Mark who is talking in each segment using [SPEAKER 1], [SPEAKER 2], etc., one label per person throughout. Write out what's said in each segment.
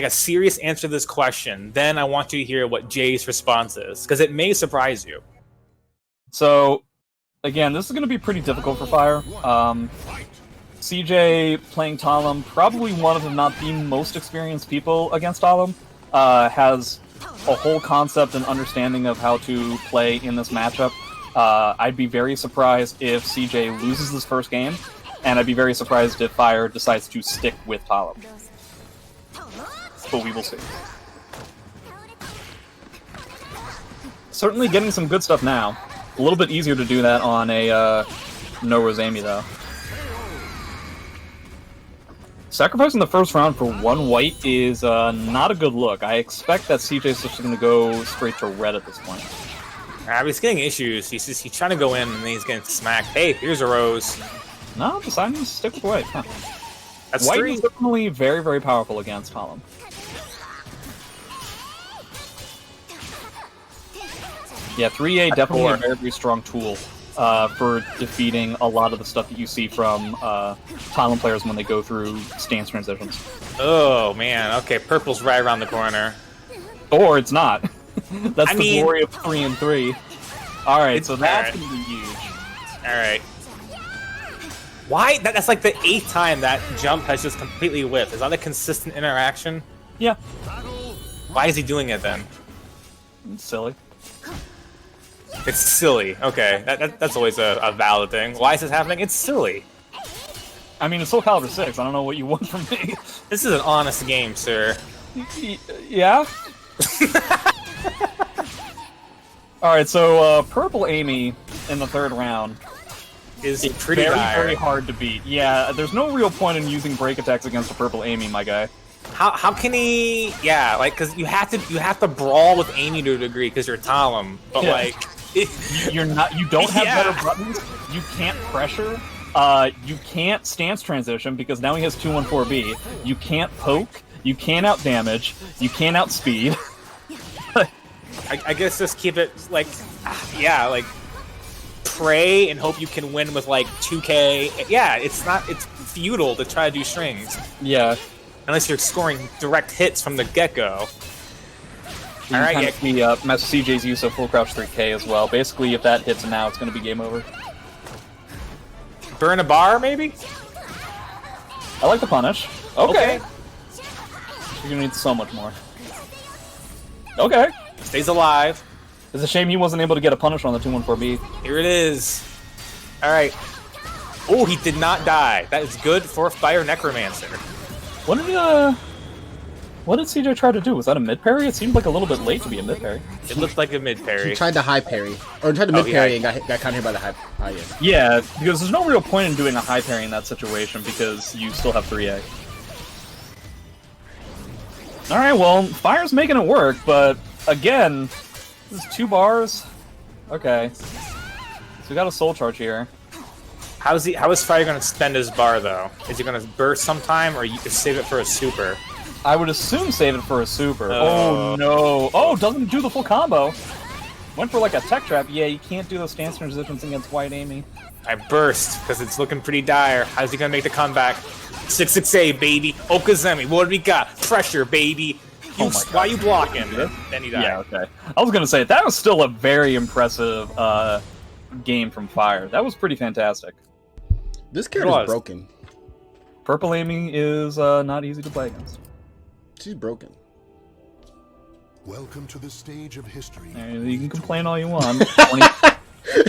[SPEAKER 1] like a serious answer to this question, then I want you to hear what Jay's response is, because it may surprise you.
[SPEAKER 2] So, again, this is going to be pretty difficult for Fyre. CJ playing Talim, probably one of, if not the most experienced people against Talim, has a whole concept and understanding of how to play in this matchup. I'd be very surprised if CJ loses this first game, and I'd be very surprised if Fyre decides to stick with Talim. But we will see. Certainly getting some good stuff now. A little bit easier to do that on a no Rosami, though. Sacrificing the first round for one white is not a good look. I expect that CJ's just going to go straight to red at this point.
[SPEAKER 1] He's getting issues. He's trying to go in, and then he's getting smacked. Hey, here's a rose.
[SPEAKER 2] No, deciding to stick with white. Huh.
[SPEAKER 1] That's
[SPEAKER 2] white
[SPEAKER 1] 3.
[SPEAKER 2] is definitely very, very powerful against Talim. Yeah, 3A definitely a very, very strong tool for defeating a lot of the stuff that you see from Talim players when they go through stance transitions.
[SPEAKER 1] Oh, man. Okay, purple's right around the corner.
[SPEAKER 2] Or it's not. That's the glory of 3 and 3. Alright, so that's going to be huge.
[SPEAKER 1] Alright. Why? That's like the 8th time that jump has just completely whiffed. Is that a consistent interaction?
[SPEAKER 2] Yeah.
[SPEAKER 1] Why is he doing it then?
[SPEAKER 2] It's silly.
[SPEAKER 1] It's silly. Okay, that's always a valid thing. Why is this happening? It's silly.
[SPEAKER 2] I mean, it's Soul Calibur 6. I don't know what you want from me.
[SPEAKER 1] This is an honest game, sir.
[SPEAKER 2] Yeah? Alright, so purple Amy in the 3rd round
[SPEAKER 1] is pretty
[SPEAKER 2] very hard to beat. Yeah, there's no real point in using break attacks against a purple Amy, my guy.
[SPEAKER 1] How can he? Yeah, like because you have to brawl with Amy to a degree because you're Talim, but like
[SPEAKER 2] you're not. You don't have better buttons. You can't pressure. You can't stance transition because now he has 214B. You can't poke. You can't out damage. You can't outspeed.
[SPEAKER 1] I guess just keep it like, like pray and hope you can win with like 2K. Yeah, it's futile to try to do strings.
[SPEAKER 2] Yeah.
[SPEAKER 1] Unless you're scoring direct hits from the get-go.
[SPEAKER 2] Alright, yeah. MasterCJ's use of full crouch 3K as well. Basically, if that hits now, it's going to be game over.
[SPEAKER 1] Burn a bar, maybe?
[SPEAKER 2] I like the punish. Okay. You're going to need so much more. Okay.
[SPEAKER 1] Stays alive.
[SPEAKER 2] It's a shame he wasn't able to get a punish on the 214B.
[SPEAKER 1] Here it is. Alright. Oh, he did not die. That is good for Fyre Necromancer.
[SPEAKER 2] What did CJ try to do? Was that a mid parry? It seemed like a little bit late to be a mid parry.
[SPEAKER 1] It looked like a mid parry.
[SPEAKER 3] He tried to high parry, or tried to mid parry and got caught here by the high.
[SPEAKER 2] Yeah, because there's no real point in doing a high parry in that situation because you still have 3A. All right, well, Fyre's making it work, but again, this is 2 bars. Okay, so we got a soul charge here.
[SPEAKER 1] How is Fyre going to spend his bar, though? Is he going to burst sometime, or you could save it for a super?
[SPEAKER 2] I would assume save it for a super. Oh, no. Oh, doesn't do the full combo. Went for, like, a tech trap. Yeah, you can't do those stance transitions against white Amy.
[SPEAKER 1] I burst, because it's looking pretty dire. How's he going to make the comeback? 6-6-A, baby. Okazemi, what do we got? Pressure, baby. Why are you blocking? Then he died.
[SPEAKER 2] Yeah, okay. I was going to say, that was still a very impressive game from Fyre. That was pretty fantastic.
[SPEAKER 3] This character is broken.
[SPEAKER 2] Purple Amy is not easy to play against.
[SPEAKER 3] She's broken.
[SPEAKER 4] Welcome to the stage of history.
[SPEAKER 2] You can complain all you want.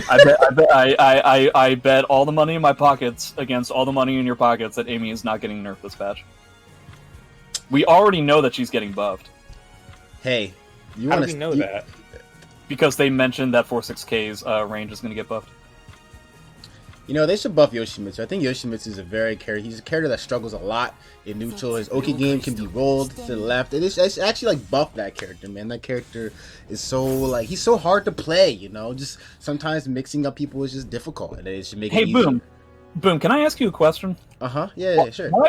[SPEAKER 2] I bet all the money in my pockets against all the money in your pockets that Amy is not getting nerfed this patch. We already know that she's getting buffed.
[SPEAKER 3] Hey,
[SPEAKER 1] how do we know that?
[SPEAKER 2] Because they mentioned that 4-6K's range is going to get buffed.
[SPEAKER 3] You know, they should buff Yoshimitsu. I think Yoshimitsu is he's a character that struggles a lot in neutral. His Oki game can be rolled to the left. And it's actually, like, buff that character, man. That character is so, like, he's so hard to play, you know? Just sometimes mixing up people is just difficult. And it should make it easier.
[SPEAKER 2] Boom, can I ask you a question?
[SPEAKER 3] Yeah, sure.
[SPEAKER 2] Why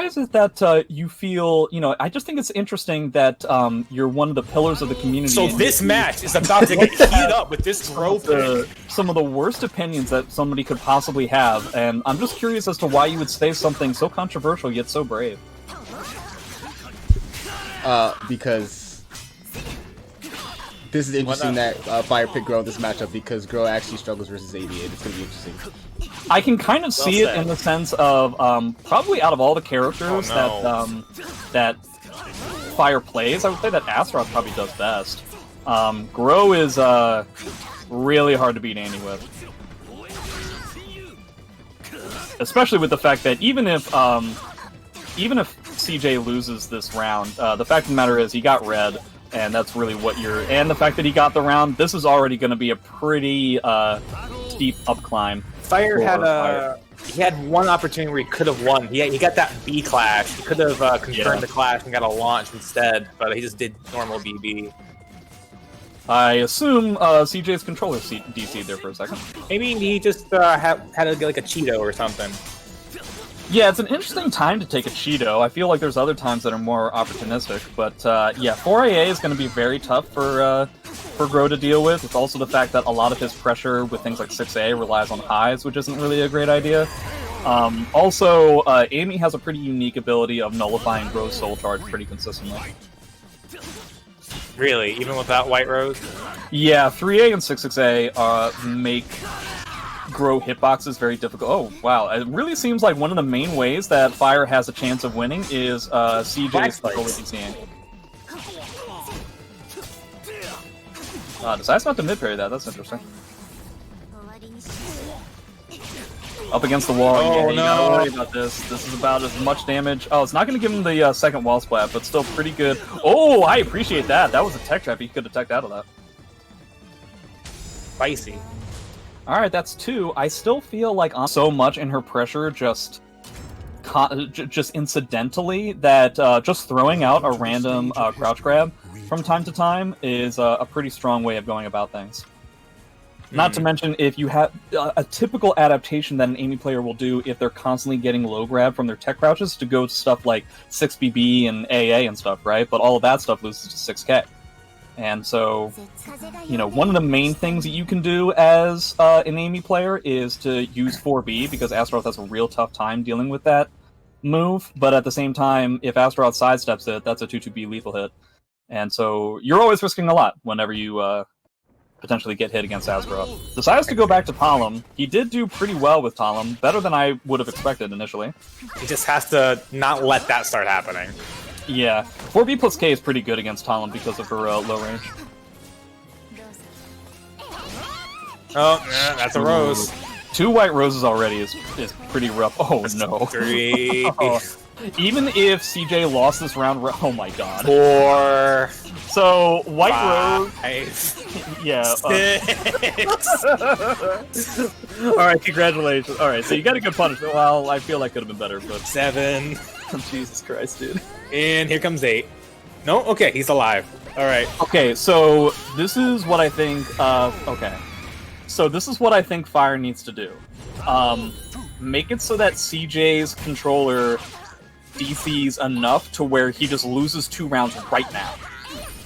[SPEAKER 2] is it that you feel, I just think it's interesting that you're one of the pillars of the community.
[SPEAKER 1] So this match is about to get heated up with this Grøh.
[SPEAKER 2] Some of the worst opinions that somebody could possibly have, and I'm just curious as to why you would say something so controversial yet so brave.
[SPEAKER 3] because this is interesting that Fyre picked Grøh in this matchup because Grøh actually struggles versus 88. It's gonna be interesting.
[SPEAKER 2] I can kind of see it in the sense of probably out of all the characters that Fyre plays, I would say that Astaroth probably does best. Grøh is really hard to beat Andy with. Especially with the fact that even if CJ loses this round, the fact of the matter is he got red, and that's really what you're... And the fact that he got the round, this is already going to be a pretty steep up climb.
[SPEAKER 1] Fyre had one opportunity where he could have won. He got that B clash. He could have confirmed the clash and got a launch instead, but he just did normal BB.
[SPEAKER 2] I assume CJ's controller DC'd there for a second.
[SPEAKER 1] Maybe he just had like a Cheeto or something.
[SPEAKER 2] Yeah, it's an interesting time to take a Cheeto. I feel like there's other times that are more opportunistic, but yeah, 4AA is going to be very tough for Grøh to deal with. It's also the fact that a lot of his pressure with things like 6A relies on highs, which isn't really a great idea. Also, Amy has a pretty unique ability of nullifying Grøh's soul charge pretty consistently.
[SPEAKER 1] Really? Even without White Rose?
[SPEAKER 2] Yeah, 3A and 6A make Grøh hitboxes very difficult. Oh, wow. It really seems like one of the main ways that Fyre has a chance of winning is CJ's controller DCing. Decides not to mid-parry that. That's interesting. Up against the wall.
[SPEAKER 1] Oh,
[SPEAKER 2] yeah, you gotta worry about this. This is about as much damage. Oh, it's not going to give him the second wall splat, but still pretty good. Oh, I appreciate that. That was a tech trap. He could have teched out of that.
[SPEAKER 1] Spicy.
[SPEAKER 2] Alright, that's 2. I still feel like so much in her pressure just incidentally that just throwing out a random crouch grab from time to time is a pretty strong way of going about things. Not to mention, if you have a typical adaptation that an Amy player will do if they're constantly getting low grab from their tech crouches to go to stuff like 6BB and AA and stuff, right? But all of that stuff loses to 6K. And so, you know, one of the main things that you can do as an Amy player is to use 4B, because Astaroth has a real tough time dealing with that move. But at the same time, if Astaroth sidesteps it, that's a 2-2B lethal hit. And so you're always risking a lot whenever you potentially get hit against Astaroth. Decides to go back to Talim. He did do pretty well with Talim, better than I would have expected initially.
[SPEAKER 1] He just has to not let that start happening.
[SPEAKER 2] Yeah, 4B plus K is pretty good against Talim because of her low range.
[SPEAKER 1] Oh, yeah, that's a rose.
[SPEAKER 2] 2 white roses already is pretty rough. Oh, that's no.
[SPEAKER 1] 3.
[SPEAKER 2] Oh. Even if CJ lost this round, oh my god.
[SPEAKER 1] 4.
[SPEAKER 2] So, white
[SPEAKER 1] 5,
[SPEAKER 2] rose... Yeah.
[SPEAKER 1] 6.
[SPEAKER 2] Alright, congratulations. Alright, so you got a good punishment. Well, I feel like could have been better, but...
[SPEAKER 1] 7.
[SPEAKER 2] Jesus Christ, dude.
[SPEAKER 1] And here comes 8. No? Okay, he's alive. Alright.
[SPEAKER 2] Okay, so this is what I think... okay. So this is what I think Fyre needs to do. Make it so that CJ's controller DCs enough to where he just loses 2 rounds right now.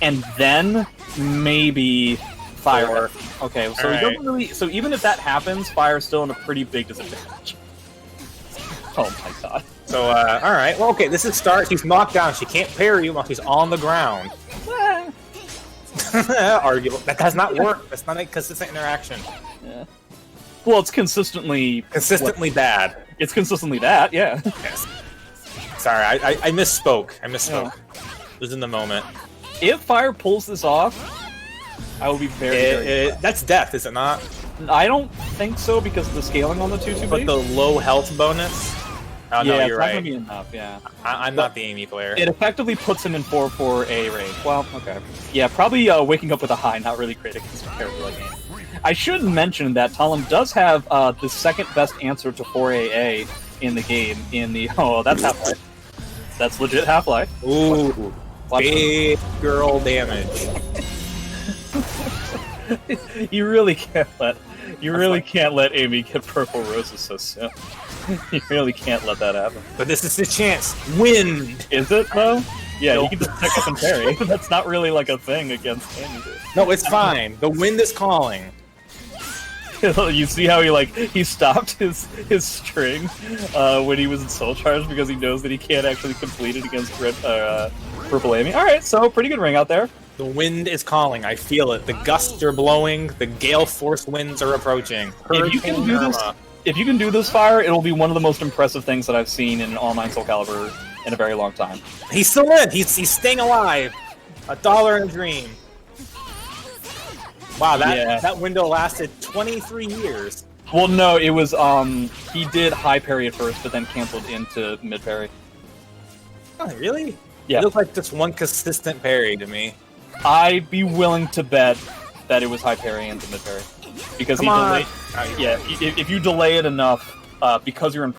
[SPEAKER 2] And then maybe Fyre. Okay, so he doesn't really. So even if that happens, Fyre's still in a pretty big disadvantage. Oh my god.
[SPEAKER 1] So, alright. Well, okay, this is start. She's knocked down. She can't parry you while she's on the ground. Arguable. That does not work. That's not a consistent interaction.
[SPEAKER 2] Yeah. Well, it's consistently
[SPEAKER 1] bad.
[SPEAKER 2] It's consistently that, yeah.
[SPEAKER 1] Yes. Sorry, I misspoke. It was in the moment.
[SPEAKER 2] If Fyre pulls this off, I will be very
[SPEAKER 1] that's death, is it not?
[SPEAKER 2] I don't think so because of the scaling on the 2-2B.
[SPEAKER 1] But the low health bonus? Oh,
[SPEAKER 2] yeah,
[SPEAKER 1] no, you're right.
[SPEAKER 2] Not gonna be enough, yeah.
[SPEAKER 1] I'm not the Amy player.
[SPEAKER 2] It effectively puts him in 4-4A range. Well, okay. Yeah, probably waking up with a high, not really great against a character like Amy. I should mention that Talim does have the second best answer to 4AA in the game. Oh, that's Half-Life. That's legit Half-Life.
[SPEAKER 1] Ooh, big girl damage.
[SPEAKER 2] You really can't let Amy get purple roses so soon. You really can't let that happen.
[SPEAKER 1] But this is the chance. Wind!
[SPEAKER 2] Is it, though? Yeah, you can just pick up and parry. That's not really like a thing against Amy.
[SPEAKER 1] No, it's fine. The wind is calling.
[SPEAKER 2] You see how he stopped his string when he was in Soul Charge because he knows that he can't actually complete it against Purple Amy. All right, so pretty good ring out there.
[SPEAKER 1] The wind is calling. I feel it. The gusts are blowing. The gale force winds are approaching.
[SPEAKER 2] If you can do this, if you can do this, Fyre, it'll be one of the most impressive things that I've seen in an All 9 Soul Calibur in a very long time.
[SPEAKER 1] He's still in. He's staying alive. $1 in a dream. Wow, that window lasted 23 years.
[SPEAKER 2] Well, no, it was he did high parry at first, but then canceled into mid parry.
[SPEAKER 1] Oh, really?
[SPEAKER 2] Yeah.
[SPEAKER 1] It looked like just one consistent parry to me.
[SPEAKER 2] I'd be willing to bet that it was high parry into mid parry because he delayed. Yeah, if you delay it enough, because you're in